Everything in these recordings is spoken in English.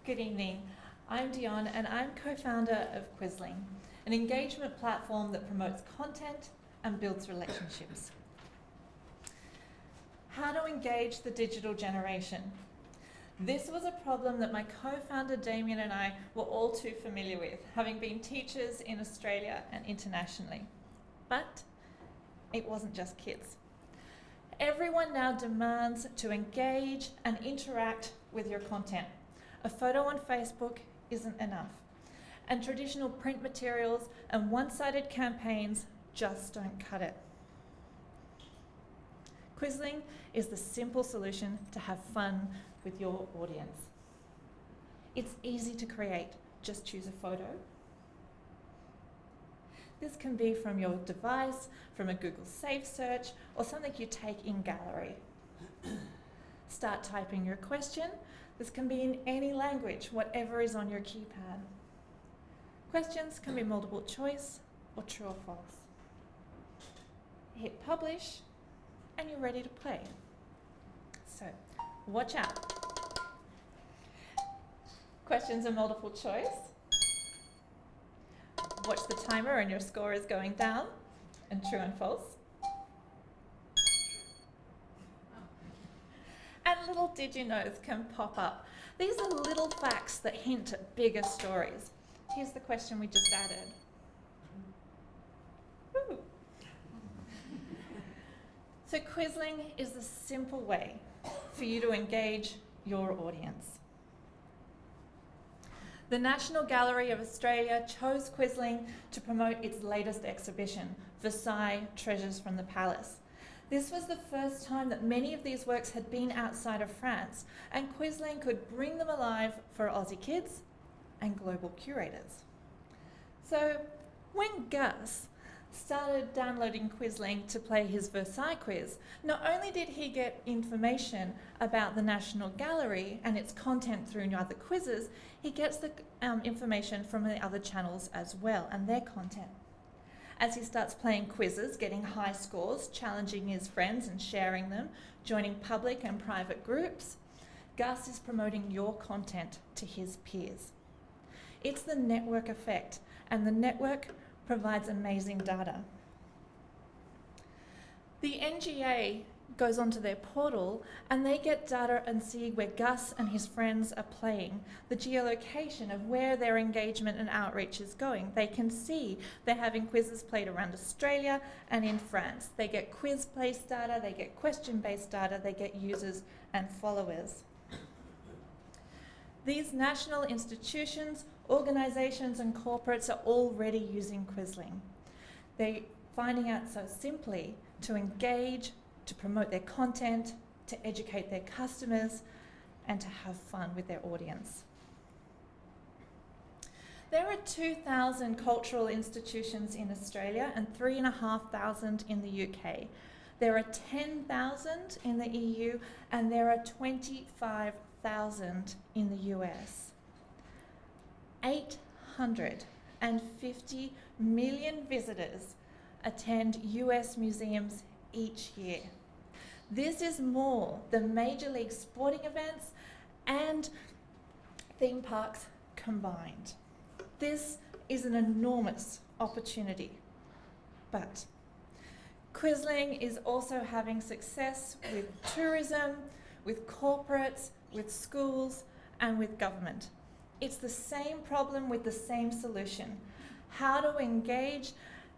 Good evening. I'm Diona and I'm co-founder of Quizling, an engagement platform that promotes content and builds relationships. How to engage the digital generation. This was a problem that my co-founder Damien and I were all too familiar with, having been teachers in Australia and internationally. But it wasn't just kids. Everyone now demands to engage and interact with your content. A photo on Facebook isn't enough, and traditional print materials and one-sided campaigns just don't cut it. Quizling is the simple solution to have fun with your audience. It's easy to create, just choose a photo. This can be from your device, from a Google Save search, or something you take in gallery. Start typing your question. This can be in any language, whatever is on your keypad. Questions can be multiple choice or true or false. Hit publish, and you're ready to play. So, watch out. Questions are multiple choice. Watch the timer and your score is going down, and true and false. And little did you knows can pop up. These are little facts that hint at bigger stories. Here's the question we just added. Woo. So Quizling is the simple way for you to engage your audience. The National Gallery of Australia chose Quizling to promote its latest exhibition, Versailles Treasures from the Palace. This was the first time that many of these works had been outside of France, and Quizling could bring them alive for Aussie kids and global curators. So when Gus started downloading Quizling to play his Versailles quiz, not only did he get information about the National Gallery and its content through other quizzes, he gets the information from the other channels as well and their content. As he starts playing quizzes, getting high scores, challenging his friends and sharing them, joining public and private groups, Gus is promoting your content to his peers. It's the network effect, and the network provides amazing data. The NGA goes onto their portal and they get data and see where Gus and his friends are playing, the geolocation of where their engagement and outreach is going. They can see they're having quizzes played around Australia and in France. They get quiz-based data, they get question-based data, they get users and followers. These national institutions, organisations and corporates are already using Quizling. They're finding out so simply to engage, to promote their content, to educate their customers, and to have fun with their audience. There are 2,000 cultural institutions in Australia and 3,500 in the UK. There are 10,000 in the EU and there are 25,000 in the US. 850 million visitors attend US museums each year. This is more than Major League sporting events and theme parks combined. This is an enormous opportunity. But Quizling is also having success with tourism, with corporates, with schools, and with government. It's the same problem with the same solution: how to engage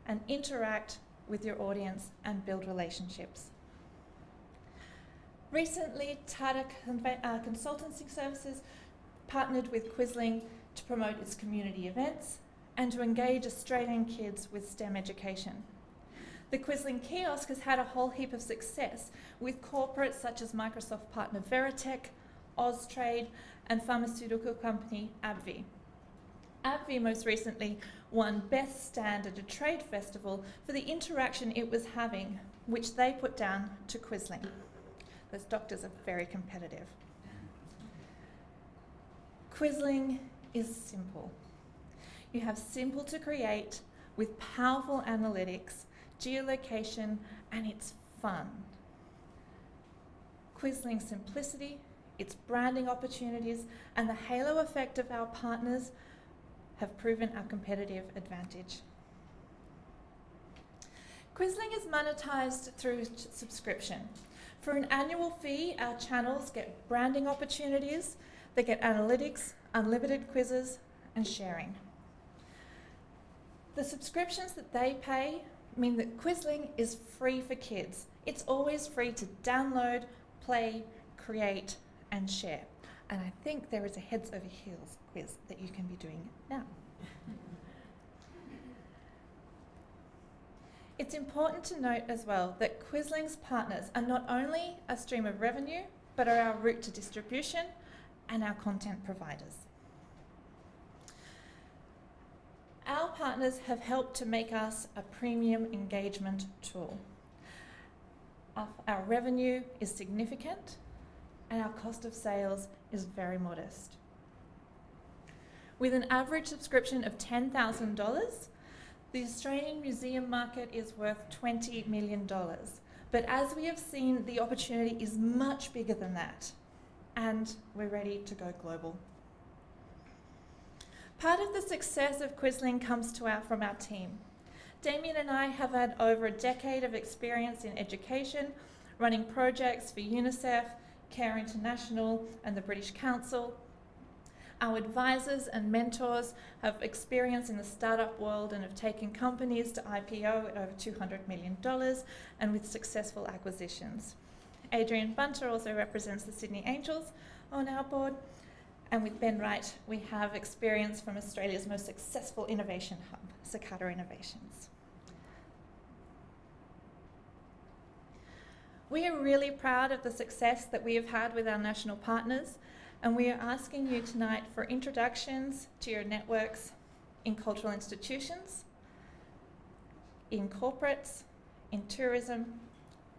and interact with your audience and build relationships. Recently, Tata Consultancy Services partnered with Quizling to promote its community events and to engage Australian kids with STEM education. The Quizling kiosk has had a whole heap of success with corporates such as Microsoft partner Veritech, Austrade, and pharmaceutical company AbbVie. AbbVie most recently won Best Stand at a trade festival for the interaction it was having, which they put down to Quizling. Those doctors are very competitive. Quizling is simple. You have simple to create with powerful analytics, geolocation, and it's fun. Quizling's simplicity its branding opportunities, and the halo effect of our partners have proven our competitive advantage. Quizling is monetised through subscription. For an annual fee, our channels get branding opportunities, they get analytics, unlimited quizzes, and sharing. The subscriptions that they pay mean that Quizling is free for kids. It's always free to download, play, create, and share. And I think there is a heads over heels quiz that you can be doing now. It's important to note as well that Quizling's partners are not only a stream of revenue, but are our route to distribution and our content providers. Our partners have helped to make us a premium engagement tool. Our revenue is significant and our cost of sales is very modest. With an average subscription of $10,000, the Australian museum market is worth $20 million. But as we have seen, the opportunity is much bigger than that, and we're ready to go global. Part of the success of Quizling comes from our team. Damien and I have had over a decade of experience in education, running projects for UNICEF, Care International, and the British Council. Our advisors and mentors have experience in the startup world and have taken companies to IPO at over $200 million and with successful acquisitions. Adrian Bunter also represents the Sydney Angels on our board. And with Ben Wright, we have experience from Australia's most successful innovation hub, Cicada Innovations. We are really proud of the success that we have had with our national partners, and we are asking you tonight for introductions to your networks in cultural institutions, in corporates, in tourism,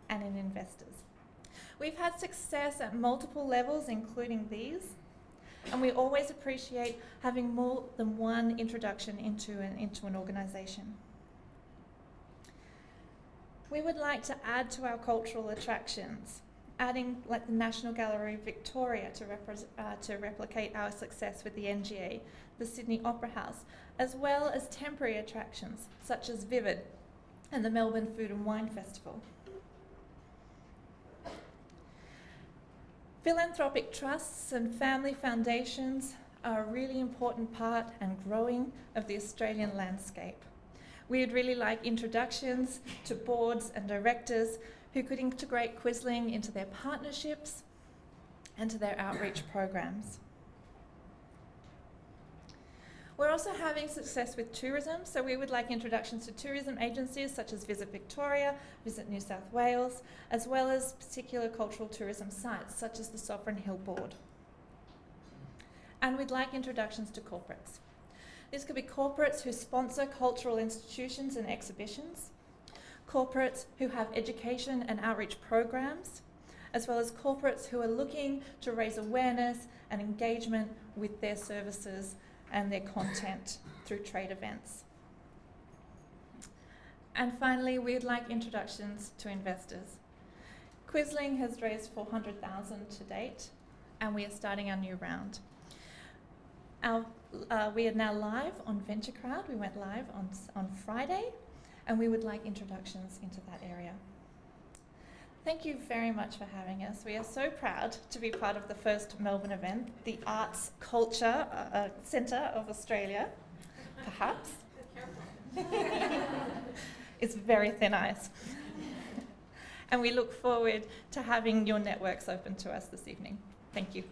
and in investors. We've had success at multiple levels, including these, and we always appreciate having more than one introduction into an organisation. We would like to add to our cultural attractions, adding like the National Gallery of Victoria to replicate our success with the NGA, the Sydney Opera House, as well as temporary attractions such as Vivid and the Melbourne Food and Wine Festival. Philanthropic trusts and family foundations are a really important part and growing of the Australian landscape. We would really like introductions to boards and directors who could integrate Quizling into their partnerships and to their outreach programs. We're also having success with tourism, so we would like introductions to tourism agencies such as Visit Victoria, Visit New South Wales, as well as particular cultural tourism sites such as the Sovereign Hill Board. And we'd like introductions to corporates. This could be corporates who sponsor cultural institutions and exhibitions, corporates who have education and outreach programs, as well as corporates who are looking to raise awareness and engagement with their services and their content through trade events. And finally, we'd like introductions to investors. Quizling has raised $400,000 to date, and we are starting our new round. We are now live on VentureCrowd. We went live on Friday, and we would like introductions into that area. Thank you very much for having us. We are so proud to be part of the first Melbourne event, the Arts Culture Centre of Australia, perhaps. It's very thin ice. And we look forward to having your networks open to us this evening. Thank you.